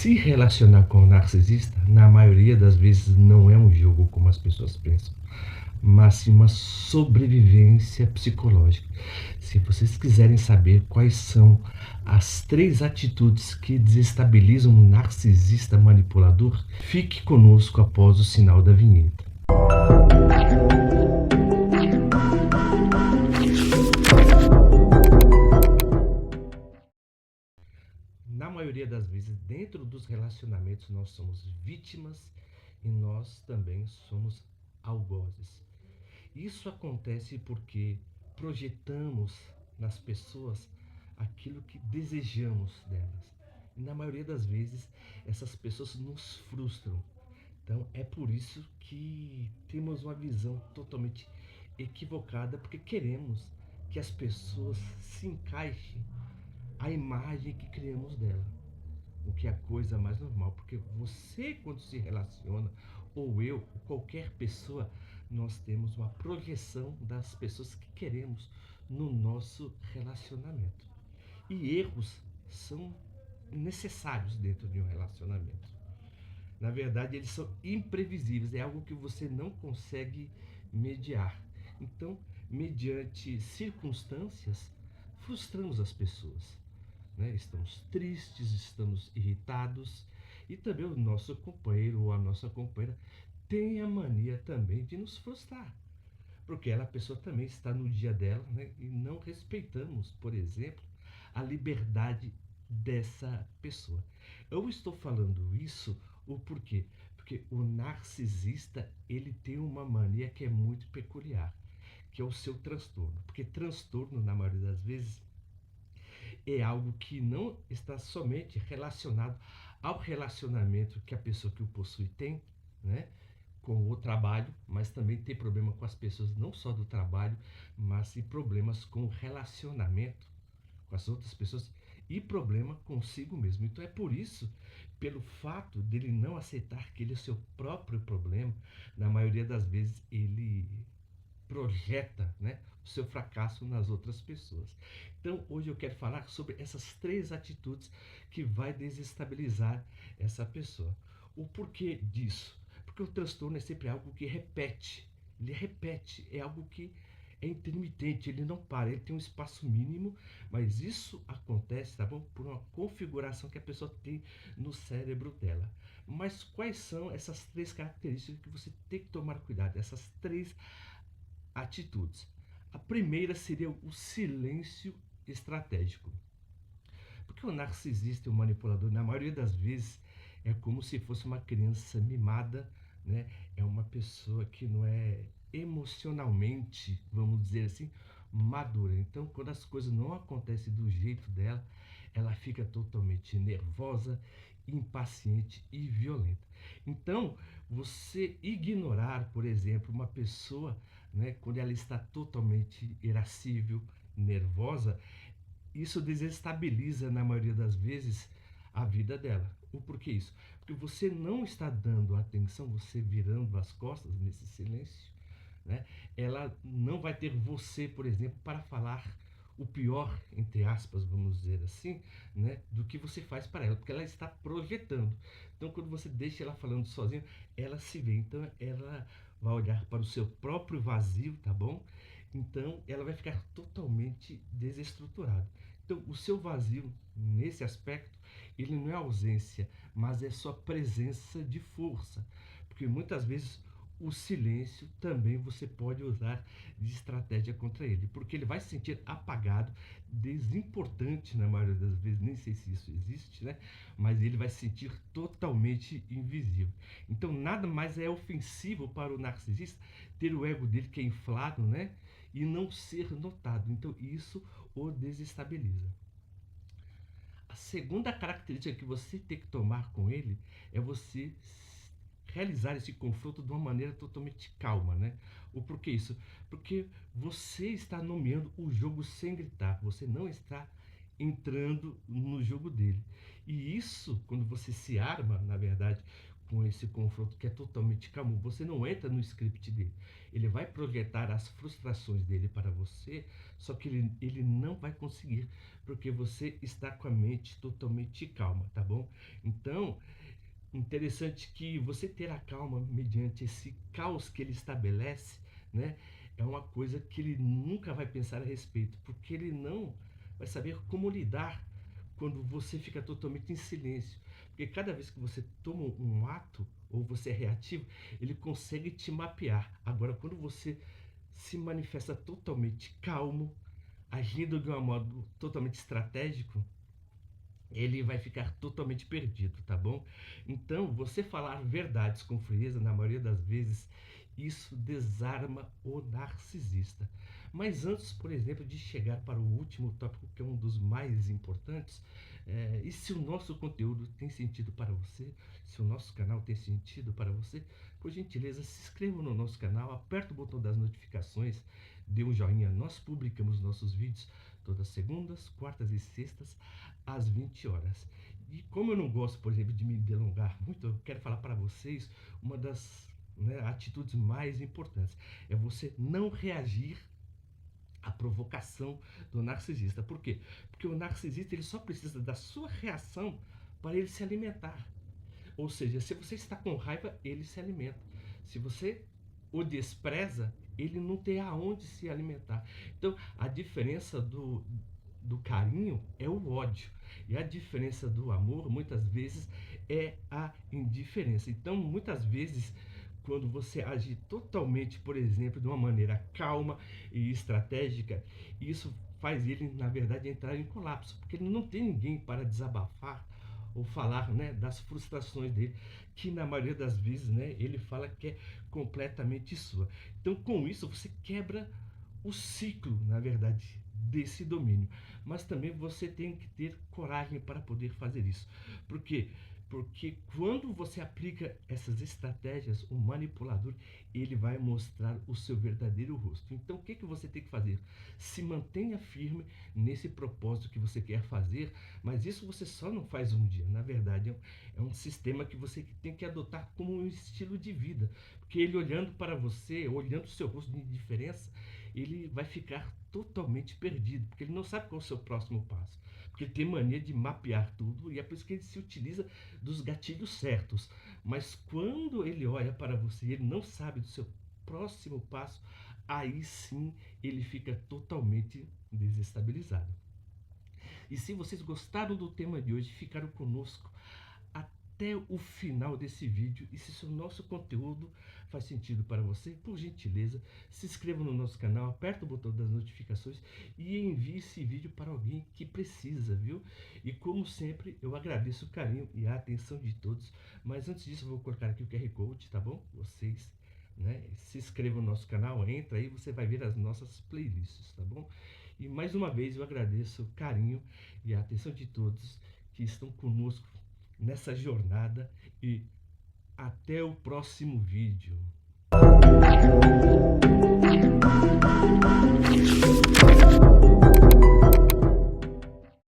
Se relacionar com o narcisista, na maioria das vezes, não é um jogo como as pessoas pensam, mas sim uma sobrevivência psicológica. Se vocês quiserem saber quais são as 3 atitudes que desestabilizam um narcisista manipulador, fique conosco após o sinal da vinheta. Na maioria das vezes, dentro dos relacionamentos, nós somos vítimas e nós também somos algozes. Isso acontece porque projetamos nas pessoas aquilo que desejamos delas. E na maioria das vezes, essas pessoas nos frustram. Então, é por isso que temos uma visão totalmente equivocada, porque queremos que as pessoas se encaixem à imagem que criamos dela, o que é a coisa mais normal, porque você, quando se relaciona, ou eu, ou qualquer pessoa, nós temos uma projeção das pessoas que queremos no nosso relacionamento. E erros são necessários dentro de um relacionamento. Na verdade, eles são imprevisíveis, é algo que você não consegue mediar. Então, mediante circunstâncias, frustramos as pessoas, né? Estamos tristes, estamos irritados, e também o nosso companheiro ou a nossa companheira tem a mania também de nos frustrar, porque a pessoa também está no dia dela, né? E não respeitamos, por exemplo, a liberdade dessa pessoa. Eu estou falando isso o porquê? Porque o narcisista, ele tem uma mania que é muito peculiar, que é o seu transtorno. Porque transtorno, na maioria das vezes, é algo que não está somente relacionado ao relacionamento que a pessoa que o possui tem, né, com o trabalho, mas também tem problema com as pessoas, não só do trabalho, mas sim problemas com o relacionamento com as outras pessoas e problema consigo mesmo. Então é por isso, pelo fato dele não aceitar que ele é o seu próprio problema, na maioria das vezes ele projeta, né, o seu fracasso nas outras pessoas. Então, hoje eu quero falar sobre essas 3 atitudes que vai desestabilizar essa pessoa. O porquê disso? Porque o transtorno é sempre algo que repete. Ele repete, é algo que é intermitente, ele não para, ele tem um espaço mínimo, mas isso acontece, tá bom? Por uma configuração que a pessoa tem no cérebro dela. Mas quais são essas 3 características que você tem que tomar cuidado? Essas 3 atitudes. A primeira seria o silêncio estratégico. Porque o narcisista e o manipulador, na maioria das vezes, é como se fosse uma criança mimada, né? É uma pessoa que não é emocionalmente, vamos dizer assim, madura. Então, quando as coisas não acontecem do jeito dela, ela fica totalmente nervosa, impaciente e violenta. Então, você ignorar, por exemplo, uma pessoa, né, quando ela está totalmente irascível, nervosa, isso desestabiliza, na maioria das vezes, a vida dela. O porquê isso? Porque você não está dando atenção, você virando as costas nesse silêncio, né? Ela não vai ter você, por exemplo, para falar o pior, entre aspas, vamos dizer assim, né, do que você faz para ela, porque ela está projetando. Então, quando você deixa ela falando sozinha, ela se vê. Então, ela vai olhar para o seu próprio vazio, tá bom? Então, ela vai ficar totalmente desestruturada. Então, o seu vazio, nesse aspecto, ele não é ausência, mas é sua presença de força. Porque muitas vezes o silêncio também você pode usar de estratégia contra ele, porque ele vai se sentir apagado, desimportante na maioria das vezes, nem sei se isso existe, né? Mas ele vai se sentir totalmente invisível. Então nada mais é ofensivo para o narcisista ter o ego dele que é inflado, né? E não ser notado. Então isso o desestabiliza. A segunda característica que você tem que tomar com ele é você realizar esse confronto de uma maneira totalmente calma, né? O porquê isso? Porque você está nomeando o jogo sem gritar, você não está entrando no jogo dele. E isso, quando você se arma, na verdade, com esse confronto que é totalmente calmo, você não entra no script dele. Ele vai projetar as frustrações dele para você, só que ele não vai conseguir, porque você está com a mente totalmente calma, tá bom? Então, interessante que você ter a calma mediante esse caos que ele estabelece, né? É uma coisa que ele nunca vai pensar a respeito, porque ele não vai saber como lidar quando você fica totalmente em silêncio. Porque cada vez que você toma um ato ou você é reativo, ele consegue te mapear. Agora, quando você se manifesta totalmente calmo, agindo de um modo totalmente estratégico, ele vai ficar totalmente perdido, tá bom? Então, você falar verdades com frieza, na maioria das vezes, isso desarma o narcisista. Mas antes, por exemplo, de chegar para o último tópico, que é um dos mais importantes, e se o nosso conteúdo tem sentido para você, se o nosso canal tem sentido para você, por gentileza, se inscreva no nosso canal, aperta o botão das notificações, dê um joinha. Nós publicamos nossos vídeos todas segundas, quartas e sextas, às 20 horas. E como eu não gosto, por exemplo, de me delongar muito, eu quero falar para vocês uma das, né, atitudes mais importantes. É você não reagir à provocação do narcisista. Por quê? Porque o narcisista ele só precisa da sua reação para ele se alimentar. Ou seja, se você está com raiva, ele se alimenta. Se você o despreza, ele não tem aonde se alimentar. Então, a diferença do carinho é o ódio. E a diferença do amor, muitas vezes, é a indiferença. Então, muitas vezes, quando você age totalmente, por exemplo, de uma maneira calma e estratégica, isso faz ele, na verdade, entrar em colapso, porque ele não tem ninguém para desabafar ou falar, né, das frustrações dele, que na maioria das vezes, né, ele fala que é completamente sua. Então, com isso, você quebra o ciclo, na verdade, desse domínio. Mas também você tem que ter coragem para poder fazer isso. Por quê? Porque quando você aplica essas estratégias, o manipulador, ele vai mostrar o seu verdadeiro rosto. Então, o que, que você tem que fazer? Se mantenha firme nesse propósito que você quer fazer, mas isso você só não faz um dia. Na verdade, é um sistema que você tem que adotar como um estilo de vida. Porque ele olhando para você, olhando o seu rosto de indiferença, ele vai ficar totalmente perdido, porque ele não sabe qual é o seu próximo passo. Porque ele tem mania de mapear tudo e é por isso que ele se utiliza dos gatilhos certos. Mas quando ele olha para você e ele não sabe do seu próximo passo, aí sim ele fica totalmente desestabilizado. E se vocês gostaram do tema de hoje, ficaram conosco até o final desse vídeo. E se o nosso conteúdo faz sentido para você, por gentileza, se inscreva no nosso canal, aperta o botão das notificações e envie esse vídeo para alguém que precisa, viu? E como sempre, eu agradeço o carinho e a atenção de todos. Mas antes disso, eu vou colocar aqui o QR Code, tá bom? Vocês, né, se inscrevam no nosso canal, entra aí, você vai ver as nossas playlists, tá bom? E mais uma vez eu agradeço o carinho e a atenção de todos que estão conosco nessa jornada e até o próximo vídeo.